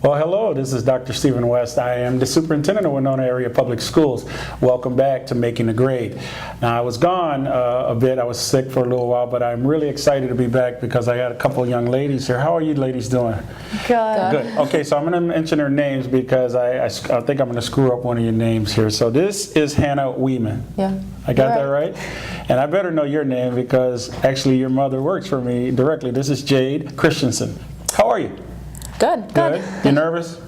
Well, hello, this is Dr. Stephen West. I am the superintendent of Winona Area Public Schools. Welcome back to Making the Grade. Now, I was gone a bit. I was sick for a little while, but I'm really excited to be back because I got a couple of young ladies here. How are you ladies doing? Good. Good. Okay, so I'm going to mention their names because I think I'm going to screw up one of your names here. So this is Hannah Weeman. Yeah. I got that right? And I better know your name because actually your mother works for me directly. This is Jade Christensen. How are you? Good. Good. You nervous?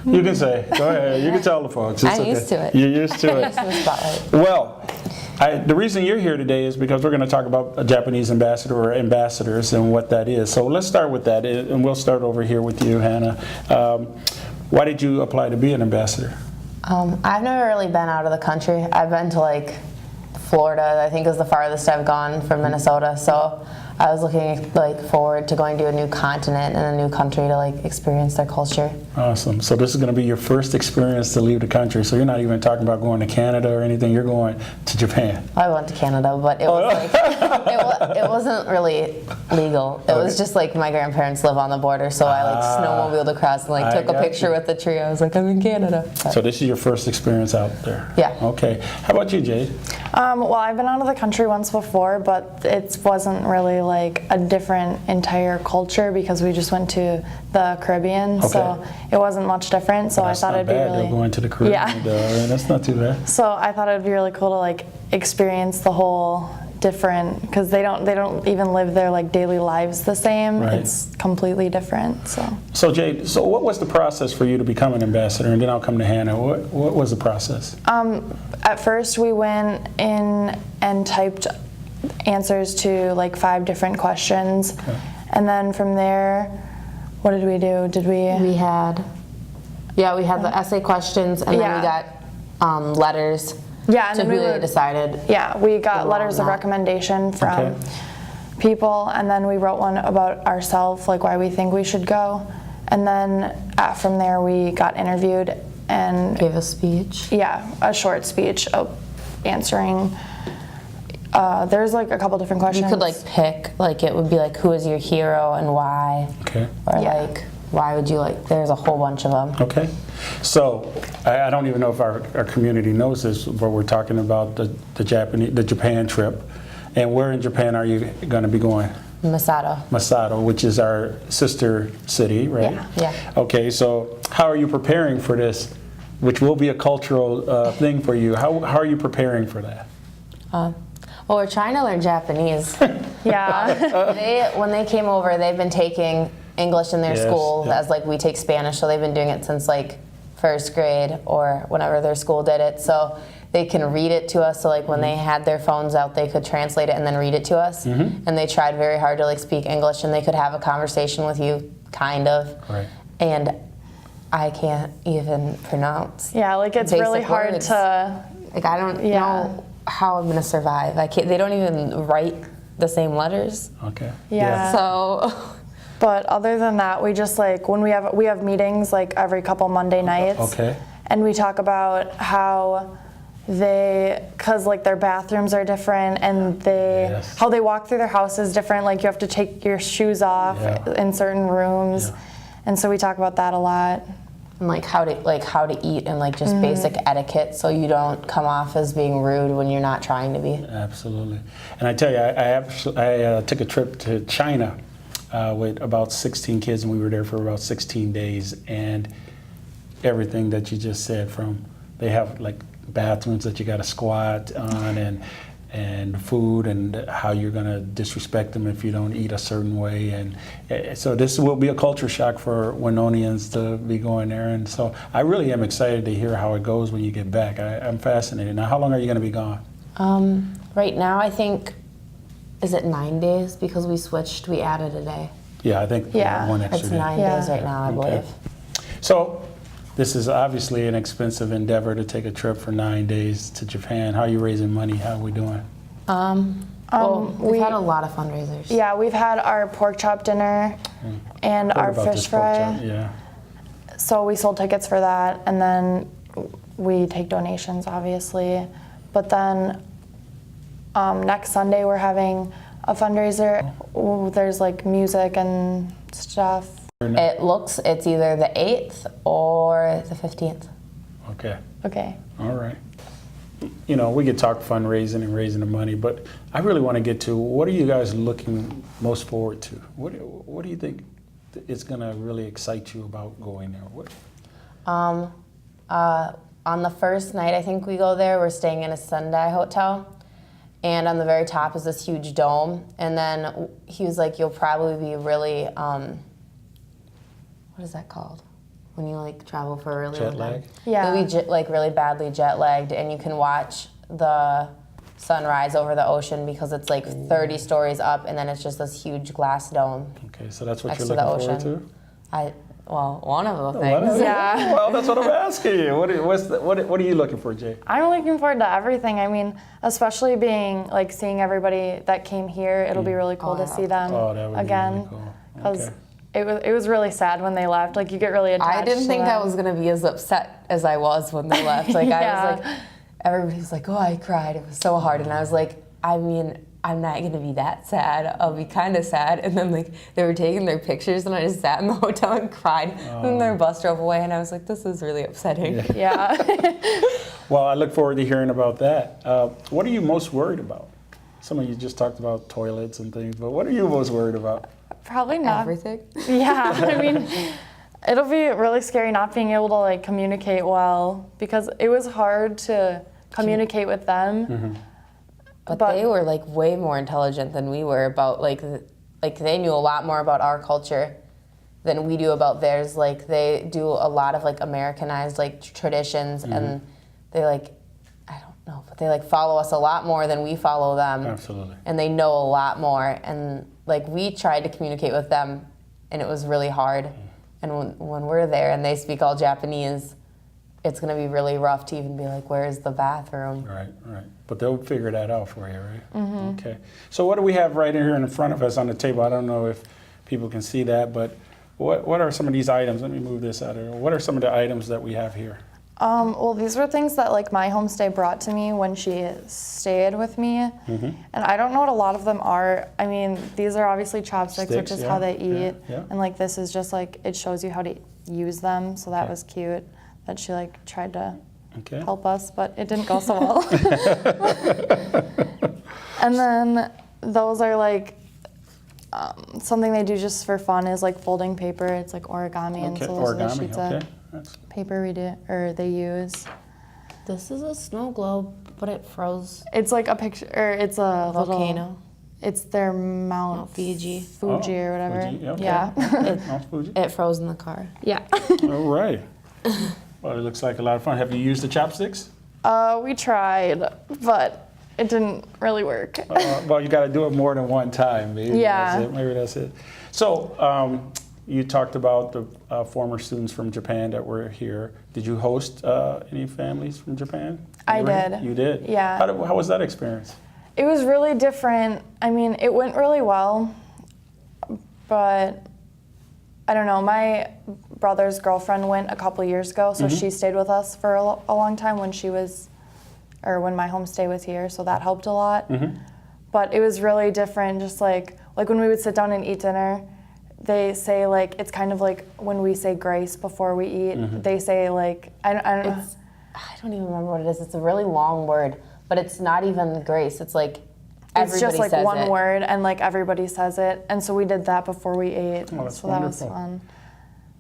You can say. Go ahead. You can tell the folks. It's I'm okay. used to it. You're used to it. Used to the spotlight. Well, the reason you're here today is because we're going to talk about a Japanese ambassador or ambassadors and what that is. So let's start with that, and we'll start over here with you, Hannah. Why did you apply to be an ambassador? I've never really been out of the country. I've been to like Florida, I think is the farthest I've gone from Minnesota. So I was looking forward to going to a new continent and a new country to experience their culture. Awesome. So this is going to be your first experience to leave the country. So you're not even talking about going to Canada or anything. You're going to Japan. I went to Canada, but it was it wasn't really legal. It was just my grandparents live on the border, so I snowmobiled across and took a picture with the tree. I was like, I'm in Canada. But so this is your first experience out there. Yeah. Okay. How about you, Jade? Well, I've been out of the country once before, but it wasn't really a different entire culture because we just went to the Caribbean, so it wasn't much different. So I thought it'd be really You're going to the Caribbean. Yeah. That's not too bad. So I thought it'd be really cool to experience the whole different, because they don't even live their daily lives the same. Right. It's completely different. So Jade, so what was the process for you to become an ambassador? And then I'll come to Hannah. What was the process? At first we went in and typed answers to 5 different questions, and then from there, what did we do? We had the essay questions, and then we got letters. Yeah, and to then who they decided. Yeah, we got letters of recommendation from people, and then we wrote one about ourselves, why we think we should go, and then from there we got interviewed and gave a speech. Yeah, a short speech of answering. There's a couple different questions. You could pick, it would be who is your hero and why. Okay. Or why would you there's a whole bunch of them. Okay. So I don't even know if our community knows this, but we're talking about the Japan trip. And where in Japan are you going to be going? Masato, which is our sister city, right? Yeah. Okay, so how are you preparing for this, which will be a cultural thing for you? How are you preparing for that? Well, we're trying to learn Japanese. Yeah. When they came over, they've been taking English in their school as we take Spanish, so they've been doing it since first grade or whenever their school did it. So they can read it to us. So when they had their phones out, they could translate it and then read it to us. And they tried very hard to speak English, and they could have a conversation with you, kind of. Right. And I can't even pronounce. Yeah, it's really hard words. to. I don't know how I'm gonna survive. I can't. They don't even write the same letters. Okay. Yeah. So. But other than that, we just when we have meetings every couple Monday nights. Okay. And we talk about how because their bathrooms are different, and how they walk through their house is different. You have to take your shoes off in certain rooms, and so we talk about that a lot. And how to eat and just basic etiquette, so you don't come off as being rude when you're not trying to be. Absolutely. And I tell you, I took a trip to China with about 16 kids, and we were there for about 16 days, and everything that you just said, from they have bathrooms that you got to squat on, and food, and how you're going to disrespect them if you don't eat a certain way. And so this will be a culture shock for Winonians to be going there. And so I really am excited to hear how it goes when you get back. I'm fascinated. Now, how long are you going to be gone? Right now, I think, is it 9 days? Because we added a day. Yeah, I think one extra it's day. 9 days right now, I believe. So this is obviously an expensive endeavor to take a trip for 9 days to Japan. How are you raising money? How are we doing? We've had a lot of fundraisers. Yeah, we've had our pork chop dinner and our About fish this pork fry. chop, yeah. So we sold tickets for that, and then we take donations, obviously. But then next Sunday we're having a fundraiser. Ooh, there's like music and stuff. It's either the 8th or the 15th. Okay. Okay. All right. You know, we could talk fundraising and raising the money, but I really want to get to what are you guys looking most forward to? What do you think is going to really excite you about going there? What? On the first night, I think we go there, we're staying in a Sendai hotel. And on the very top is this huge dome. And then he was like, you'll probably be really, what is that called? When you like travel for a really Jet long lag? time. Yeah. You'll be like really badly jet lagged, and you can watch the sunrise over the ocean because it's like 30 stories up, and then it's just this huge glass dome Okay, so that's what next you're to the looking forward ocean. to? One of the What things. is it? Yeah. Well, that's what I'm asking you. What are you looking for, Jay? I'm looking forward to everything. I mean, especially being like seeing everybody that came here. It'll be really cool to see them Oh, that would again. be really cool. Because Okay. it was really sad when they left. Like you get really attached. I didn't to think them. I was gonna be as upset as I was when they left. Like I Yeah. was like, everybody was like, "Oh, I cried. It was so hard," and I was like, I mean, I'm not gonna be that sad. I'll be kind of sad. And then like they were taking their pictures, and I just sat in the hotel and cried. And then their bus drove away, and I was like, "This is really upsetting." Yeah. Well, I look forward to hearing about that. What are you most worried about? Some of you just talked about toilets and things, but what are you most worried about? Probably not. Everything. Yeah. I mean, it'll be really scary not being able to like communicate well because it was hard to communicate with them. But they were like way more intelligent than we were about like they knew a lot more about our culture than we do about theirs. Like they do a lot of like Americanized like traditions, and they like I don't know, but they like follow us a lot more than we follow them. Absolutely. And they know a lot more. And like we tried to communicate with them, and it was really hard. And when we're there and they speak all Japanese, it's gonna be really rough to even be like, "Where's the bathroom?" Right, right. But they'll figure that out for you, right? Okay. So what do we have right here in front of us on the table? I don't know if people can see that, but what are some of these items? Let me move this out of here. What are some of the items that we have here? Well, these were things that like my homestay brought to me when she stayed with me, and I don't know what a lot of them are. I mean, these are obviously chopsticks, which Sticks, is yeah, how they eat, yeah. and like this is just like it shows you how to use them. So that Okay. was cute that she like tried to Okay. help us, but it didn't go so well. And then those are like something they do just for fun is like folding paper. It's like origami, and Okay, so those are the origami, sheets okay. of That's, paper we do or they use. This is a snow globe, but it froze. It's like a picture, or it's a Volcano. Little, it's their Mount Fiji. Fuji or whatever. Fuji, okay. Yeah. Mount Fuji? It froze in the car. Yeah. All right. Well, it looks like a lot of fun. Have you used the chopsticks? We tried, but it didn't really work. Well, you got to do it more than one time. Maybe Yeah. That's it. Maybe that's it. So you talked about the former students from Japan that were here. Did you host any families from Japan? I You were here? did. You did? Yeah. How was that experience? It was really different. I mean, it went really well, but I don't know. My brother's girlfriend went a couple years ago, so she stayed with us for a long time when when my homestay was here, so that helped a lot. But it was really different, just like when we would sit down and eat dinner, they say like, it's kind of like when we say grace before we eat, they say like, I don't know. I don't even remember what it is. It's a really long word, but it's not even grace. It's like everybody It's just like says one it. word, and like everybody says it, and so we did that before we ate. Oh, that's so that was wonderful. fun.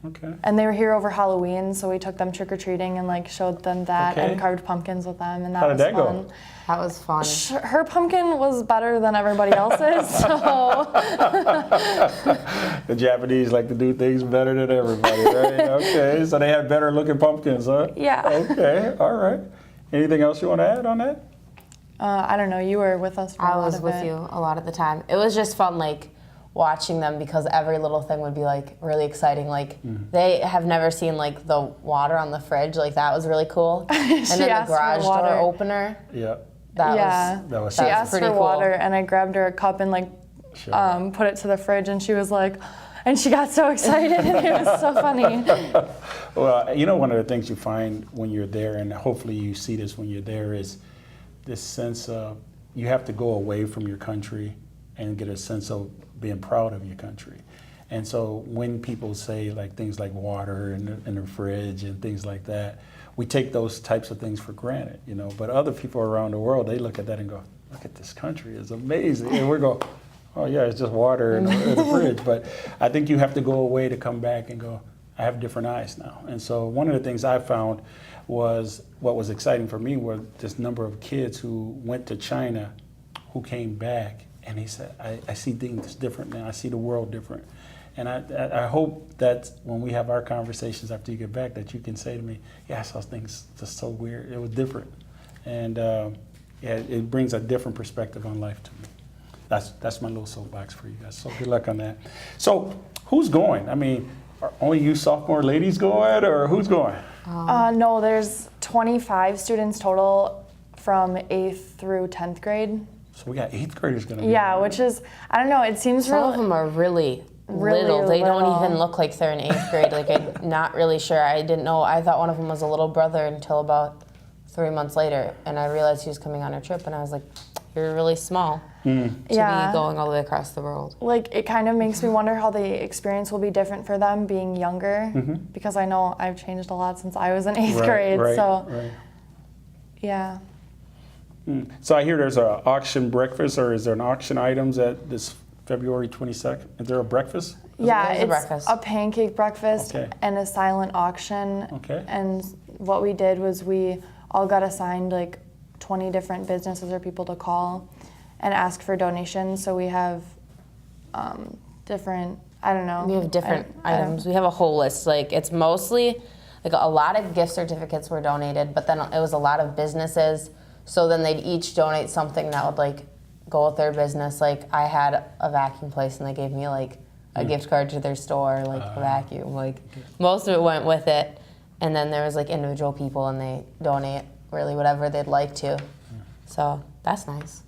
Okay. And they were here over Halloween, so we took them trick or treating and like showed them that Okay. and carved pumpkins with them, and that How did was that go? fun. That was fun. Her pumpkin was better than everybody else's, so The Japanese like to do things better than everybody, right? Okay, so they had better looking pumpkins, huh? Yeah. Okay, all right. Anything else you want to add on that? I don't know. You were with us for a I lot was of with it. you a lot of the time. It was just fun, like watching them because every little thing would be like really exciting. Like they have never seen like the water on the fridge. Like that was really cool. And She then the asked for garage door water. opener. Yeah. yeah. That was she awesome. asked pretty for cool. water, and I grabbed her a cup and like Sure. put it to the fridge, and she was like, and she got so excited, and it was so funny. Well, you know, one of the things you find when you're there, and hopefully you see this when you're there, is this sense of you have to go away from your country and get a sense of being proud of your country. And so when people say like things like water in the fridge and things like that, we take those types of things for granted, you know. But other people around the world, they look at that and go, look at this country, it's amazing. And we go, oh yeah, it's just water in the fridge. But I think you have to go away to come back and go, I have different eyes now. And so one of the things I found was, what was exciting for me was this number of kids who went to China who came back, and he said, I see things different now, I see the world different. And I hope that when we have our conversations after you get back, that you can say to me, yeah, I saw things just so weird, it was different. And yeah, it brings a different perspective on life to me. That's my little soapbox for you guys, so good luck on that. So who's going? I mean, are only you sophomore ladies going, or who's going? No, there's 25 students total from 8th through 10th grade. So we got 8th graders going to be Yeah, there. which is, I don't know, it seems Some of really, them are really, Really little. They don't little. even look like they're in 8th grade. Like, I'm not really sure. I didn't know. I thought one of them was a little brother until about 3 months later. And I realized he was coming on a trip, and I was like, you're really small to Yeah. be going all the way across the world. like, it kind of makes me wonder how the experience will be different for them being younger, because I know I've changed a lot since I was in 8th grade, so Right. yeah. So I hear there's an auction breakfast, or is there an auction items at this February 22nd? Is there a breakfast? Yeah, There's a it's breakfast. a pancake breakfast Okay. and a silent auction. Okay. And what we did was we all got assigned like 20 different businesses or people to call and ask for donations. So we have different, I don't know. We have different I don't- items. We have a whole list. Like, it's mostly, like, a lot of gift certificates were donated, but then it was a lot of businesses. So then they'd each donate something that would, like, go with their business. Like, I had a vacuum place, and they gave me, like, a gift card to their store, like, a vacuum. Like, most of it went with it. And then there was, like, individual people, and they donate really whatever they'd like to. So that's nice.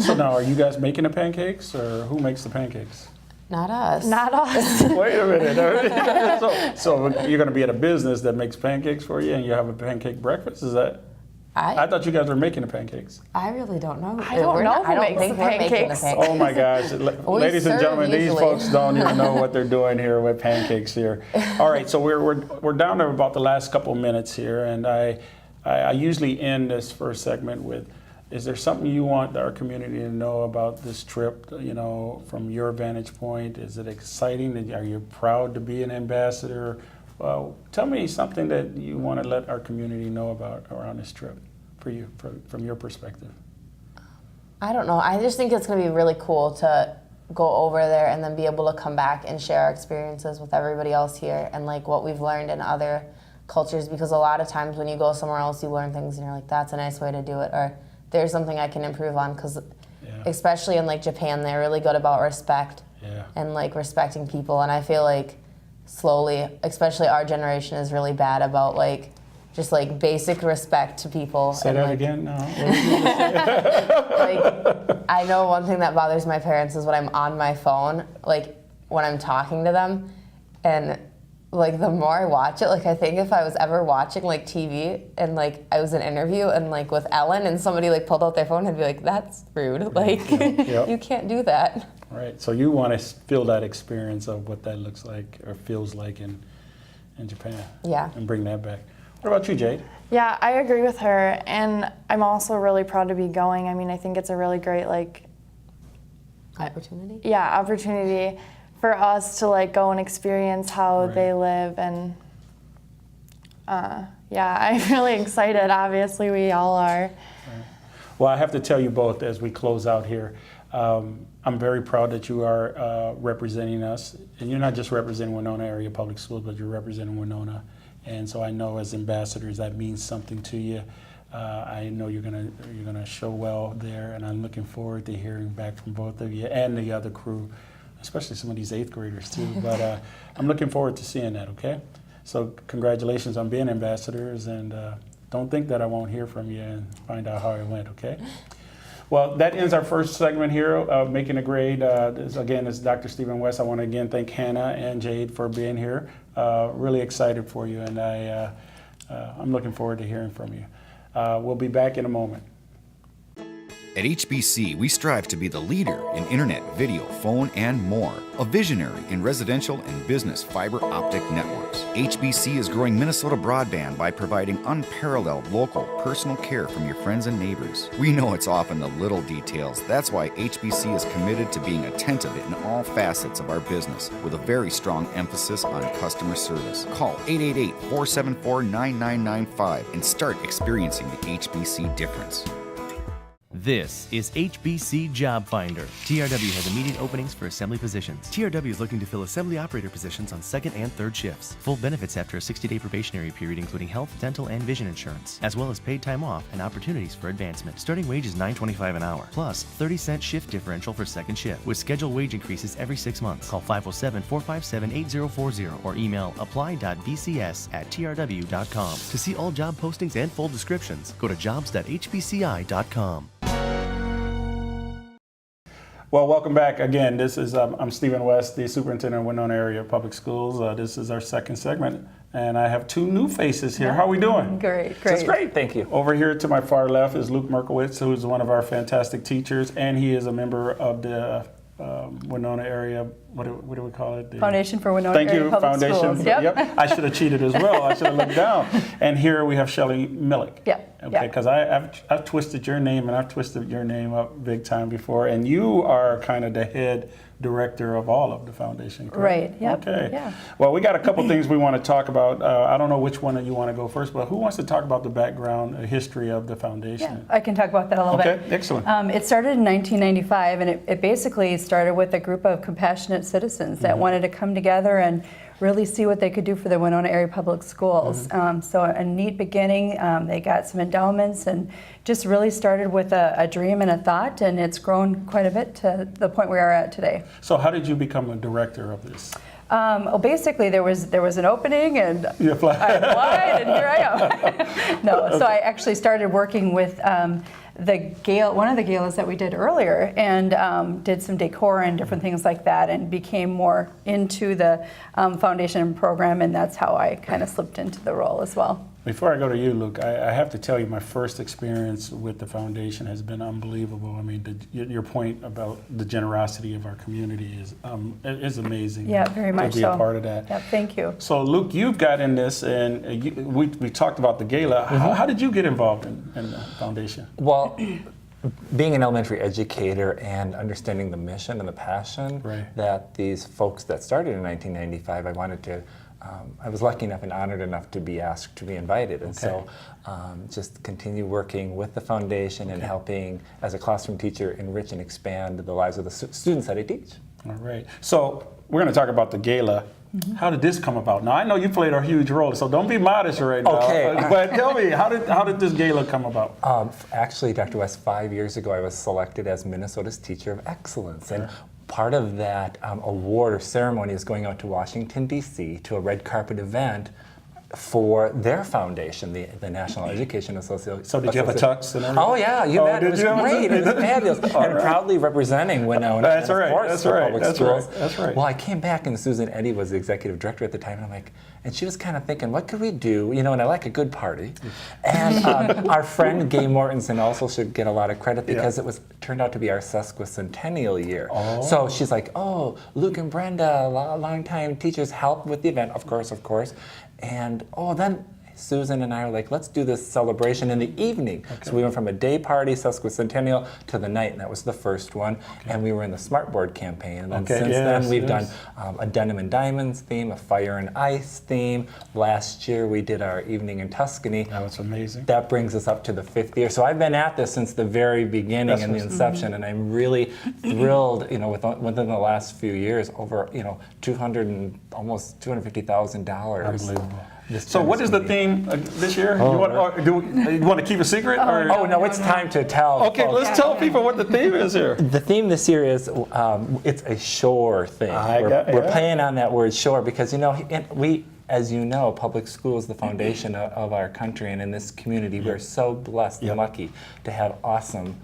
So now, are you guys making the pancakes, or who makes the pancakes? Not us. Not us. Wait a minute. So you're going to be at a business that makes pancakes for you, and you have a pancake breakfast? Is that? I thought you guys were making the pancakes. I really don't know. I don't know who I don't makes think the we're making the pancakes. pancakes. Oh my gosh, ladies and serve gentlemen, these usually. folks don't even know what they're doing here with pancakes here. All right, so we're down to about the last couple minutes here, and I usually end this first segment with, is there something you want our community to know about this trip, you know, from your vantage point? Is it exciting? Are you proud to be an ambassador? Well, tell me something that you want to let our community know about around this trip for you, from your perspective. I don't know. I just think it's going to be really cool to go over there and then be able to come back and share our experiences with everybody else here and like what we've learned in other cultures, because a lot of times when you go somewhere else you learn things and you're like, that's a nice way to do it, or there's something I can improve on, because especially in like Japan, they're really good about respect and like respecting people, and I feel like slowly, especially our generation is really bad about like just like basic respect to people. Say and, that like, again now. like, I know one thing that bothers my parents is when I'm on my phone, like when I'm talking to them, and like the more I watch it, like I think if I was ever watching like TV and like I was in an interview and like with Ellen and somebody like pulled out their phone, I'd be like, that's rude. Like you can't do that. Right. So you want to feel that experience of what that looks like or feels like in Japan. Yeah. And bring that back. What about you, Jade? Yeah, I agree with her, and I'm also really proud to be going. I mean, I think it's a really great Opportunity? opportunity for us to like go and experience how they live, and I'm really excited. Obviously, we all are. Well, I have to tell you both as we close out here, I'm very proud that you are representing us. And you're not just representing Winona Area Public Schools, but you're representing Winona. And so I know as ambassadors that means something to you. I know you're gonna show well there, and I'm looking forward to hearing back from both of you and the other crew, especially some of these 8th graders too. But I'm looking forward to seeing that, okay? So congratulations on being ambassadors, and don't think that I won't hear from you and find out how it went, okay? Well, that ends our first segment here of Making a Grade. This is Dr. Stephen West. I want to again thank Hannah and Jade for being here. Really excited for you, and I'm looking forward to hearing from you. We'll be back in a moment. At HBC, we strive to be the leader in internet, video, phone, and more. A visionary in residential and business fiber optic networks. HBC is growing Minnesota broadband by providing unparalleled local personal care from your friends and neighbors. We know it's often the little details. That's why HBC is committed to being attentive in all facets of our business with a very strong emphasis on customer service. Call 888-474-9995 and start experiencing the HBC difference. This is HBC Job Finder. TRW has immediate openings for assembly positions. TRW is looking to fill assembly operator positions on second and third shifts. Full benefits after a 60-day probationary period, including health, dental, and vision insurance, as well as paid time off and opportunities for advancement. Starting wage is $9.25 an hour, plus 30-cent shift differential for second shift, with scheduled wage increases every 6 months. Call 507-457-8040 or email apply.bcs@trw.com. To see all job postings and full descriptions, go to jobs.hbci.com. Well, welcome back again. This is I'm Stephen West, the superintendent of Winona Area Public Schools. This is our second segment, and I have two new faces here. How are we doing? Great. That's great, thank you. Over here to my far left is Luke Merkowitz, who is one of our fantastic teachers, and he is a member of the Winona Area, what do we call it? Foundation for Winona Thank Area you, Public Foundation. Schools. Yep. I should have cheated as well. I should have looked down. And here we have Shelley Millick. Yep. Okay, because I've twisted your name and I've twisted your name up big time before, and you are kind of the head director of all of the foundation, correct? Right, yep, Okay. yeah. Well, we got a couple things we want to talk about. I don't know which one of you want to go first, but who wants to talk about the background, history of the Yeah, foundation? I can talk about that a little Okay, bit. excellent. It started in 1995, and it basically started with a group of compassionate citizens that wanted to come together and really see what they could do for the Winona Area Public Schools. So a neat beginning. They got some endowments and just really started with a dream and a thought, and it's grown quite a bit to the point we are at today. So how did you become a director of this? Well, basically there was an opening, and You applied. I applied, and here I am. No, so I actually started working with the gala, one of the galas that we did earlier, and did some decor and different things like that, and became more into the foundation program, and that's how I kind of slipped into the role as well. Before I go to you, Luke, I have to tell you, my first experience with the foundation has been unbelievable. I mean, your point about the generosity of our community is amazing. Yeah, very much to be so. a part of that. Yep, thank you. So, Luke, you've got in this, and we talked about the gala. How did you get involved in the foundation? Well, being an elementary educator and understanding the mission and the passion Right. that these folks that started in 1995, I was lucky enough and honored enough to be asked to be invited. And so just continue working with the foundation and helping, as a classroom teacher, enrich and expand the lives of the students that I teach. All right. So we're going to talk about the gala. How did this come about? Now, I know you played a huge role, so don't be modest right now. Okay. But tell me, how did this gala come about? Actually, Dr. West, 5 years ago, I was selected as Minnesota's Teacher of Excellence. And part of that award or ceremony is going out to Washington, D.C. to a red carpet event for their foundation, the National Education Association. So did you have a tux and everything? Oh yeah, you bet. did It was you have a great. tux? It was fabulous. And right. proudly representing Winona. That's and of right, course, that's the right, public that's schools. right, that's right. Well, I came back and Susan Eddy was the executive director at the time, and I'm like, and she was kind of thinking, what could we do? You know, and I like a good party. And our friend Gay Mortensen also should get a lot of credit because it turned out to be our sesquicentennial year. Oh. So she's like, oh, Luke and Brenda, longtime teachers, helped with the event, of course. And then Susan and I were like, let's do this celebration in the evening. Okay. So we went from a day party, sesquicentennial, to the night, and that was the first one. Okay. And we were in the Smartboard campaign. And then since then, we've done a Denim and Diamonds theme, a Fire and Ice theme. Last year, we did our Evening in Tuscany. That was amazing. That brings us up to the 5th year. So I've been at this since the very beginning and the inception, and I'm really thrilled, within the last few years, over, almost $250,000. Unbelievable. So what is the theme this year? You want to keep a secret? Oh, no, it's time to tell. Okay, folks. let's tell people what the theme is here. The theme this year is, it's a shore thing. We're playing on that word shore because, as you know, public school is the foundation of our country, and in this community, we're so blessed and lucky to have awesome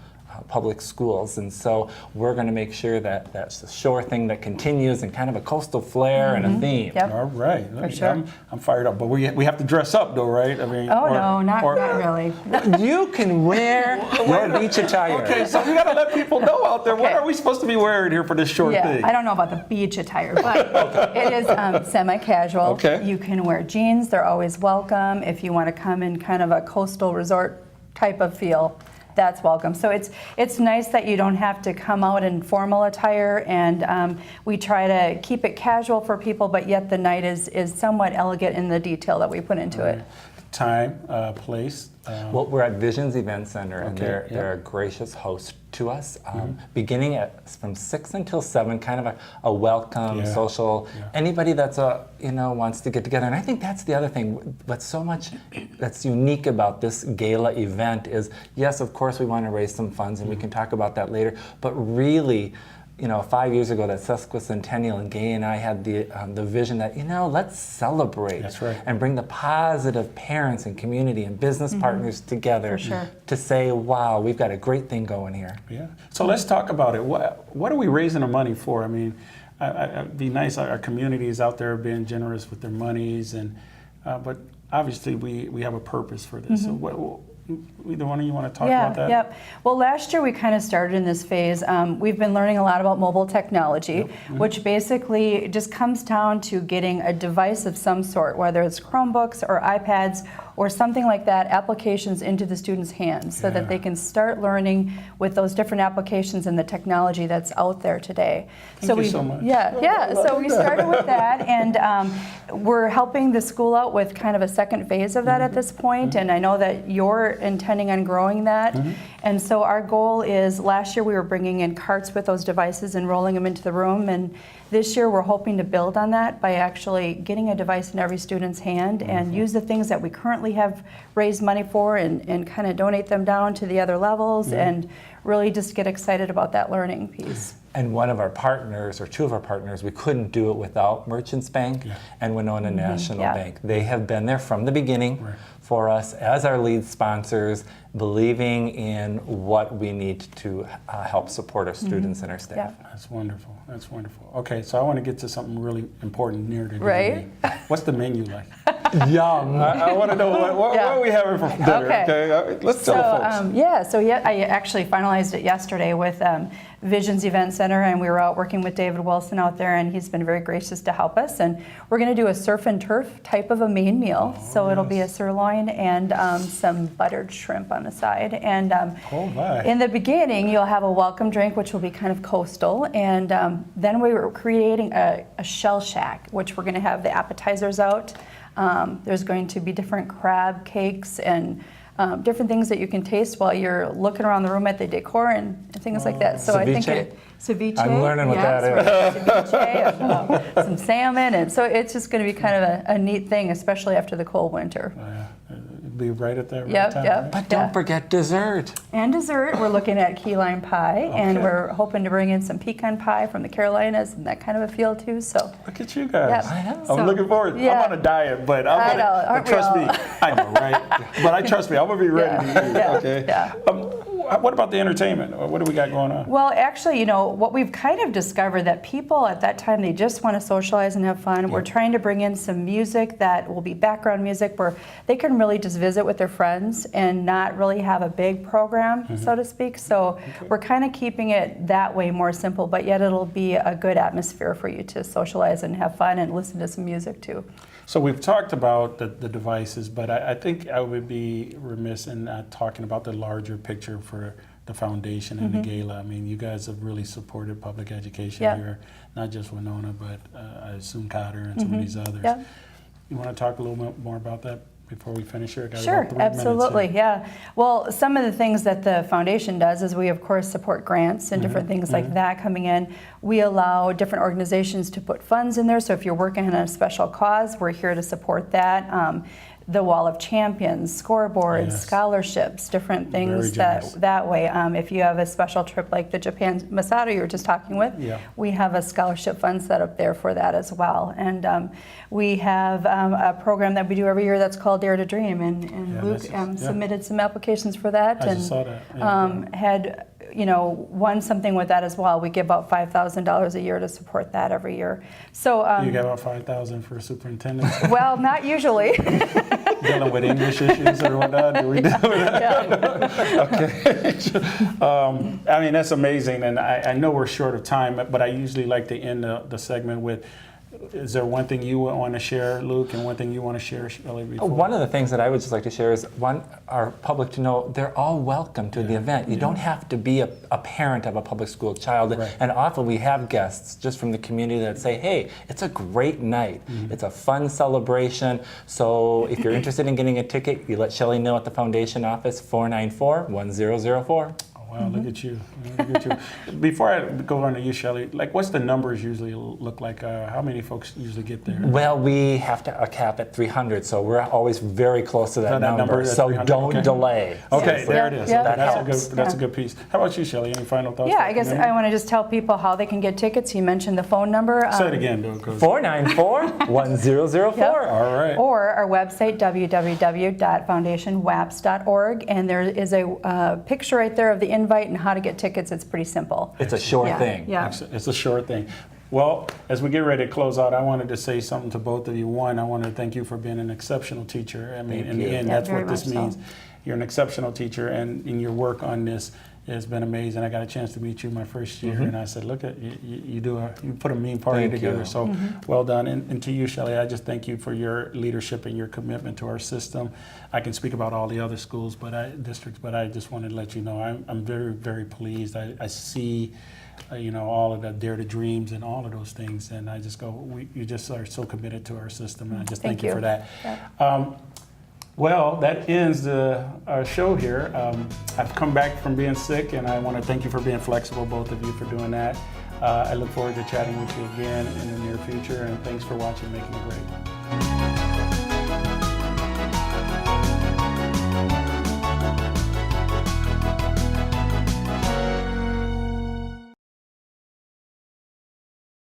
public schools, and so we're going to make sure that that's a shore thing that continues and kind of a coastal flair and a theme. Yep. All right. For sure. I'm fired up, but we have to dress up though, right? I mean, Oh, no, not really. You can wear your beach attire. Okay, so we got to let people know out there, what Okay. are we supposed to be wearing here for this short Yeah, thing? I don't know about the beach attire, but it is semi-casual. Okay. You can wear jeans, they're always welcome. If you want to come in kind of a coastal resort type of feel, that's welcome. So it's nice that you don't have to come out in formal attire, and we try to keep it casual for people, but yet the night is somewhat elegant in the detail that we put into it. Time, place. Well, we're at Visions Event Center, and Okay, they're a gracious host to us, beginning from 6 until 7, kind of a welcome, social, anybody that's wants to get together. And I think that's the other thing, what's so much that's unique about this gala event is, yes, of course we want to raise some funds, and we can talk about that later, but really, 5 years ago, that sesquicentennial, and Gay and I had the vision that, let's celebrate. That's right. And bring the positive parents and community and business partners together to say, wow, we've got a great thing going here. Yeah. So let's talk about it. What are we raising the money for? I mean, it'd be nice. Our community is out there being generous with their monies, but obviously we have a purpose for this. So either one of you want to talk about that? Yep. Well, last year we kind of started in this phase. We've been learning a lot about mobile technology, which basically just comes down to getting a device of some sort, whether it's Chromebooks or iPads or something like that, applications into the students' hands so that they can start learning with those different applications and the technology that's out there today. Thank you so much. Yeah. So we started with that, and we're helping the school out with kind of a second phase of that at this point, and I know that you're intending on growing that. And so our goal is, last year we were bringing in carts with those devices and rolling them into the room, and this year we're hoping to build on that by actually getting a device in every student's hand and use the things that we currently have raised money for and kind of donate them down to the other levels and really just get excited about that learning piece. And one of our partners, or two of our partners, we couldn't do it without Merchants Bank and Winona National Bank. They have been there from the beginning for us as our lead sponsors, believing in what we need to help support our students and our staff. That's wonderful. That's wonderful. Okay, so I want to get to something really important near to Right. me. What's the menu like? Yum. I want to know what are we having for dinner? Okay. Let's tell the folks. I actually finalized it yesterday with Visions Event Center, and we were out working with David Wilson out there, and he's been very gracious to help us. And we're going to do a surf and turf type of a main meal. So it'll be a sirloin and some buttered shrimp on the side. And in the beginning, you'll have a welcome drink, which will be kind of coastal. And then we were creating a shell shack, which we're going to have the appetizers out. There's going to be different crab cakes and different things that you can taste while you're looking around the room at the decor and things like that. So Ceviche? I think ceviche. I'm learning what that is. Ceviche, and, some salmon, and so it's just going to be kind of a neat thing, especially after the cold winter. Be right at that right Yep, time. yep. But don't forget dessert. And dessert, we're looking at key lime pie, and we're hoping to bring in some pecan pie from the Carolinas and that kind of a feel too. So Look at you guys. Yep. I know. I'm So, looking forward. yeah. I'm on a diet, but I'm I gonna, know, but aren't we trust all? me. I know, right? But trust me, I'm gonna be ready to eat. Yeah, Okay. yeah. What about the entertainment? What do we got going on? Well, actually, what we've kind of discovered that people at that time, they just want to socialize and have fun. We're trying to bring in some music that will be background music where they can really just visit with their friends and not really have a big program, so to speak. So we're kind of keeping it that way, more simple, but yet it'll be a good atmosphere for you to socialize and have fun and listen to some music too. So we've talked about the devices, but I think I would be remiss in not talking about the larger picture for the foundation and the gala. I mean, you guys have really supported public education here, not just Winona, but I assume Cotter and some of these others. You want to talk a little bit more about that before we finish here? Got Sure, about 3 minutes absolutely, here. yeah. Well, some of the things that the foundation does is we, of course, support grants and different things like that coming in. We allow different organizations to put funds in there, so if you're working on a special cause, we're here to support that. the Wall of Champions, scoreboards, Yes. scholarships, different Very things generous. that way. If you have a special trip like the Japan Masato you were just talking with, Yeah. we have a scholarship fund set up there for that as well. And we have a program that we do every year that's called Dare to Dream, and Yeah, Luke that's- yeah. submitted some applications for that, I and just saw that. Yeah. had won something with that as well. We give out $5,000 a year to support that every year. So You got about 5,000 for superintendents well, not usually. dealing with English issues or whatnot. Do we do that? Okay. I mean, that's amazing, and I know we're short of time, but I usually like to end the segment with, is there one thing you want to share, Luke, and one thing you want to share, Shelley? before? One of the things that I would just like to share is our public to know they're all welcome to the event. You don't have to be a parent of a public school child. Right. And often we have guests just from the community that say, hey, it's a great night. It's a fun celebration. So if you're interested in getting a ticket, you let Shelley know at the foundation office, 494-1004. Wow, look at you. Look at you. Before I go on to you, Shelley, like what's the numbers usually look like? How many folks usually get there? Well, we have to a cap at 300, so we're always very close to that that number, number. that So 300? don't Okay. delay. Okay, Seriously. there it is. Yeah, That's yeah. a good. That's a good piece. How about you, Shelley? Any final thoughts? Yeah, for I guess community? I want to just tell people how they can get tickets. You mentioned the phone number. Say it again, Bill. 'Cause- 494-1004. Yep. All right. Or our website, www.foundationwaps.org, and there is a picture right there of the invite and how to get tickets. It's pretty simple. It's a sure Yeah, thing. Yeah. It's a short thing. Well, as we get ready to close out, I wanted to say something to both of you. One, I want to thank you for being an exceptional teacher. I mean, Thank in the you. end, Yeah, that's very what this much so. means. You're an exceptional teacher, and in your work on this has been amazing. I got a chance to meet you my first year, and I said, "Look at you put a mean party Thank together." you. So well done. And to you, Shelley, I just thank you for your leadership and your commitment to our system. I can speak about all the other schools, districts, but I just wanted to let you know I'm very, very pleased. I see. All of the Dare to Dreams and all of those things, and I just go, you just are so committed to our system, and I just thank you for that. Well, that ends our show here. I've come back from being sick, and I want to thank you for being flexible, both of you, for doing that. I look forward to chatting with you again in the near future, and thanks for watching Making It Great.